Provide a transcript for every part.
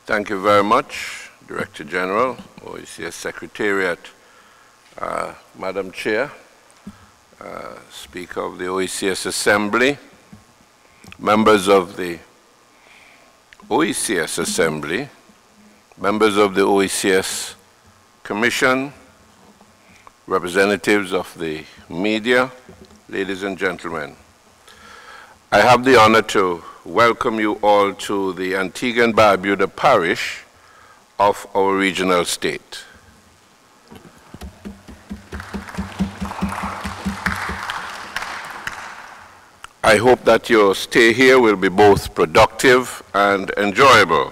Thank you very much, Director General, OECS Secretariat, Madam Chair, Speaker of the OECS Assembly, members of the OECS Assembly, members of the OECS Commission, representatives of the media, ladies and gentlemen. I have the honor to welcome you all to the Antigua and Barbuda parish of our regional state. I hope that your stay here will be both productive and enjoyable.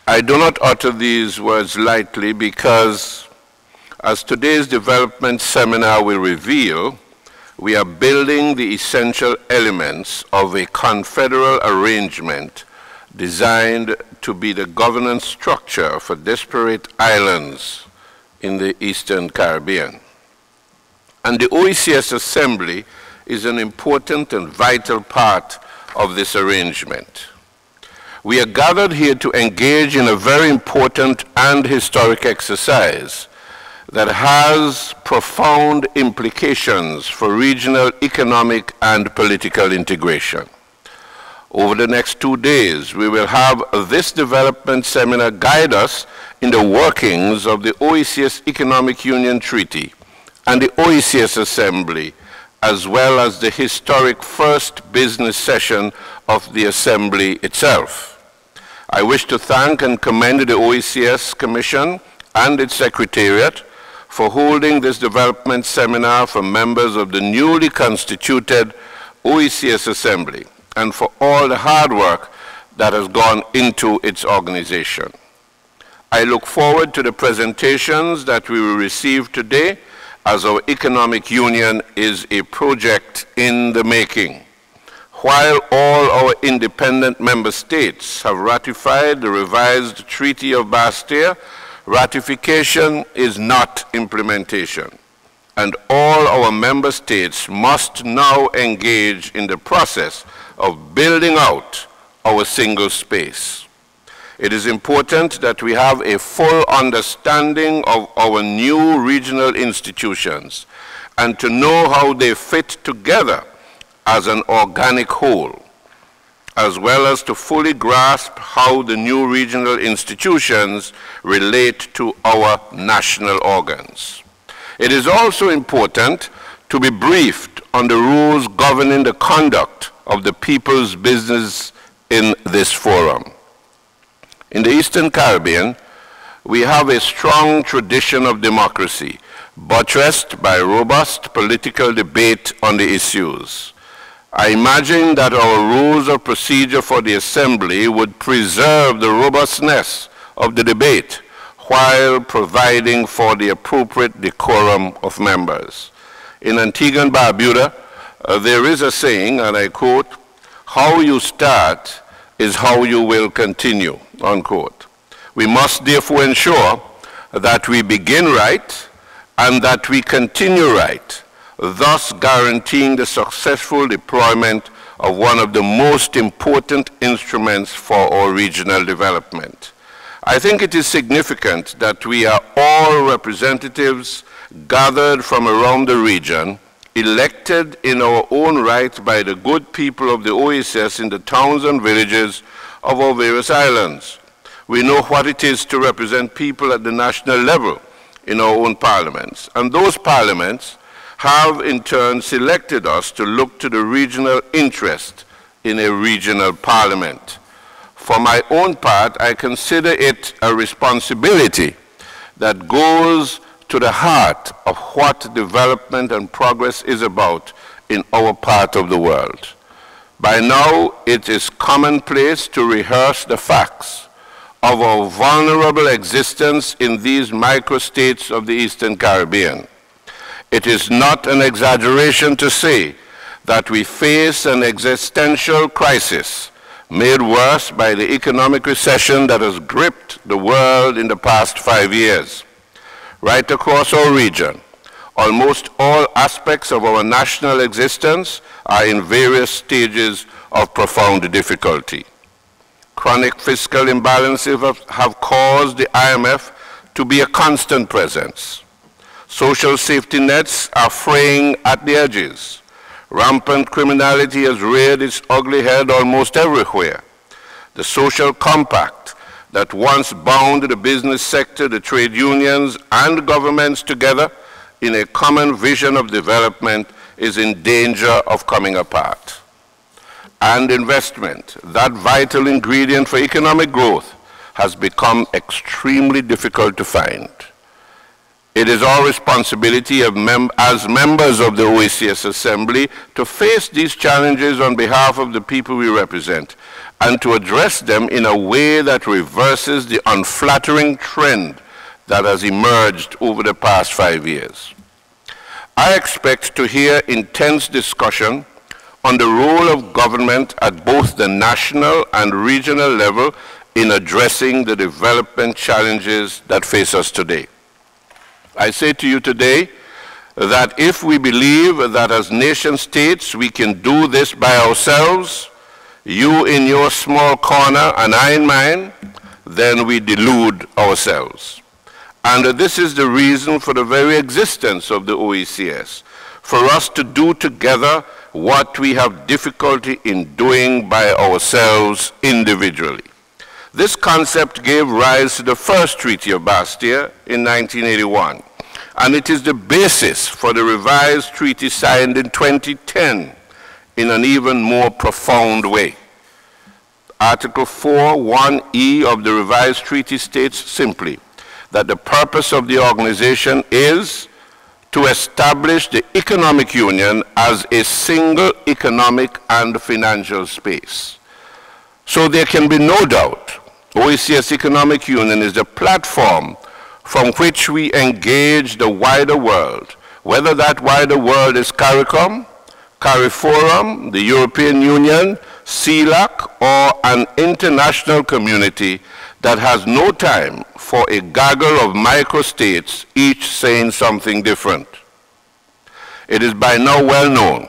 I do not utter these words lightly because, as today's development seminar will reveal, we are building the essential elements of a confederal arrangement designed to be the governance structure for disparate islands in the Eastern Caribbean. And the OECS Assembly is an important and vital part of this arrangement. We are gathered here to engage in a very important and historic exercise that has profound implications for regional economic and political integration. Over the next 2 days, we will have this development seminar guide us in the workings of the OECS Economic Union Treaty and the OECS Assembly, as well as the historic first business session of the Assembly itself. I wish to thank and commend the OECS Commission and its Secretariat for holding this development seminar for members of the newly constituted OECS Assembly and for all the hard work that has gone into its organization. I look forward to the presentations that we will receive today, as our economic union is a project in the making. While all our independent member states have ratified the revised Treaty of Bastia, ratification is not implementation, and all our member states must now engage in the process of building out our single space. It is important that we have a full understanding of our new regional institutions and to know how they fit together as an organic whole, as well as to fully grasp how the new regional institutions relate to our national organs. It is also important to be briefed on the rules governing the conduct of the people's business in this forum. In the Eastern Caribbean, we have a strong tradition of democracy, buttressed by robust political debate on the issues. I imagine that our rules of procedure for the Assembly would preserve the robustness of the debate while providing for the appropriate decorum of members. In Antigua and Barbuda, there is a saying, and I quote, "How you start is how you will continue," unquote. We must therefore ensure that we begin right and that we continue right, thus guaranteeing the successful deployment of one of the most important instruments for our regional development. I think it is significant that we are all representatives gathered from around the region, elected in our own right by the good people of the OECS in the towns and villages of our various islands. We know what it is to represent people at the national level in our own parliaments, and those parliaments have in turn selected us to look to the regional interest in a regional parliament. For my own part, I consider it a responsibility that goes to the heart of what development and progress is about in our part of the world. By now, it is commonplace to rehearse the facts of our vulnerable existence in these microstates of the Eastern Caribbean. It is not an exaggeration to say that we face an existential crisis made worse by the economic recession that has gripped the world in the past 5 years. Right across our region, almost all aspects of our national existence are in various stages of profound difficulty. Chronic fiscal imbalances have caused the IMF to be a constant presence. Social safety nets are fraying at the edges. Rampant criminality has reared its ugly head almost everywhere. The social compact that once bound the business sector, the trade unions, and governments together in a common vision of development is in danger of coming apart. And investment, that vital ingredient for economic growth, has become extremely difficult to find. It is our responsibility as members of the OECS Assembly to face these challenges on behalf of the people we represent and to address them in a way that reverses the unflattering trend that has emerged over the past 5 years. I expect to hear intense discussion on the role of government at both the national and regional level in addressing the development challenges that face us today. I say to you today that if we believe that as nation states we can do this by ourselves, you in your small corner and I in mine, then we delude ourselves. And this is the reason for the very existence of the OECS, for us to do together what we have difficulty in doing by ourselves individually. This concept gave rise to the first Treaty of Bastia in 1981, and it is the basis for the revised treaty signed in 2010 in an even more profound way. Article 4(1)(e) of the revised treaty states simply that the purpose of the organization is to establish the economic union as a single economic and financial space. So there can be no doubt OECS Economic Union is the platform from which we engage the wider world, whether that wider world is CARICOM, CARIFORUM, the European Union, CELAC, or an international community that has no time for a gaggle of microstates, each saying something different. It is by now well known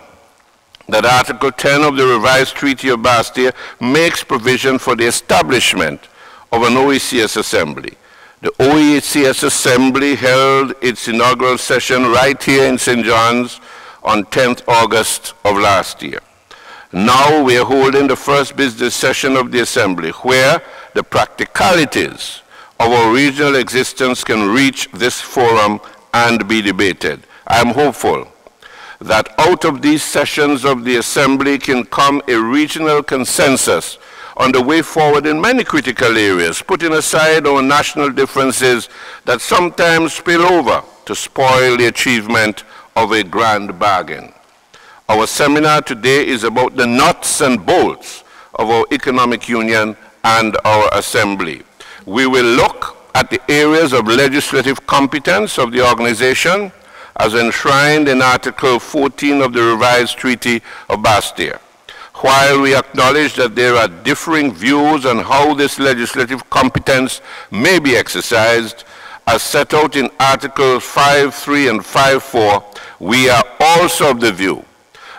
that Article 10 of the revised Treaty of Bastia makes provision for the establishment of an OECS Assembly. The OECS Assembly held its inaugural session right here in St. John's on 10th August of last year. Now we are holding the first business session of the Assembly, where the practicalities of our regional existence can reach this forum and be debated. I am hopeful that out of these sessions of the Assembly can come a regional consensus on the way forward in many critical areas, putting aside our national differences that sometimes spill over to spoil the achievement of a grand bargain. Our seminar today is about the nuts and bolts of our economic union and our assembly. We will look at the areas of legislative competence of the organization as enshrined in Article 14 of the revised Treaty of Bastia. While we acknowledge that there are differing views on how this legislative competence may be exercised, as set out in Articles 5.3 and 5.4, we are also of the view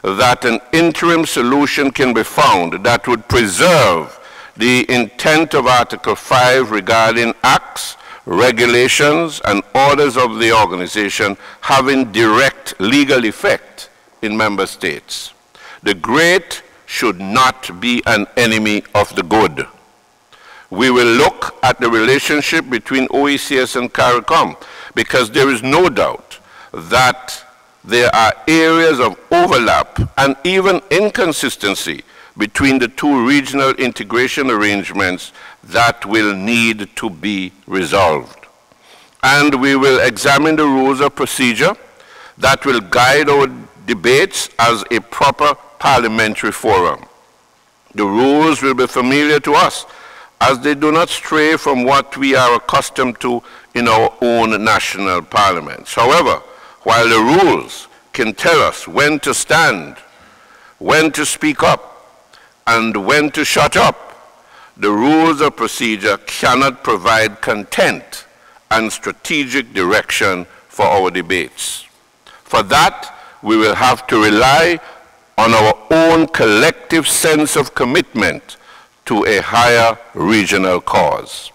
that an interim solution can be found that would preserve the intent of Article 5 regarding acts, regulations, and orders of the organization having direct legal effect in member states. The great should not be an enemy of the good. We will look at the relationship between OECS and CARICOM because there is no doubt that there are areas of overlap and even inconsistency between the two regional integration arrangements that will need to be resolved. And we will examine the rules of procedure that will guide our debates as a proper parliamentary forum. The rules will be familiar to us as they do not stray from what we are accustomed to in our own national parliaments. However, while the rules can tell us when to stand, when to speak up, and when to shut up, the rules of procedure cannot provide content and strategic direction for our debates. For that, we will have to rely on our own collective sense of commitment to a higher regional cause.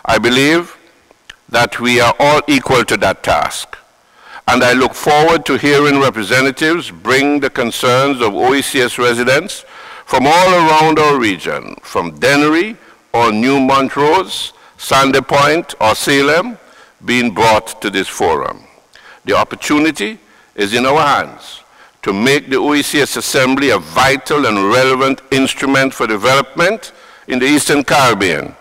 I believe that we are all equal to that task, and I look forward to hearing representatives bring the concerns of OECS residents from all around our region, from Dennery or New Montrose, Sandy Point or Salem, being brought to this forum. The opportunity is in our hands to make the OECS Assembly a vital and relevant instrument for development in the Eastern Caribbean.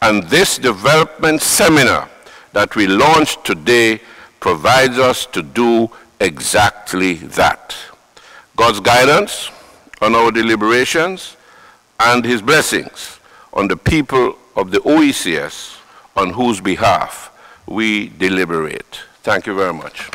And this development seminar that we launched today provides us to do exactly that. God's guidance on our deliberations and his blessings on the people of the OECS on whose behalf we deliberate. Thank you very much.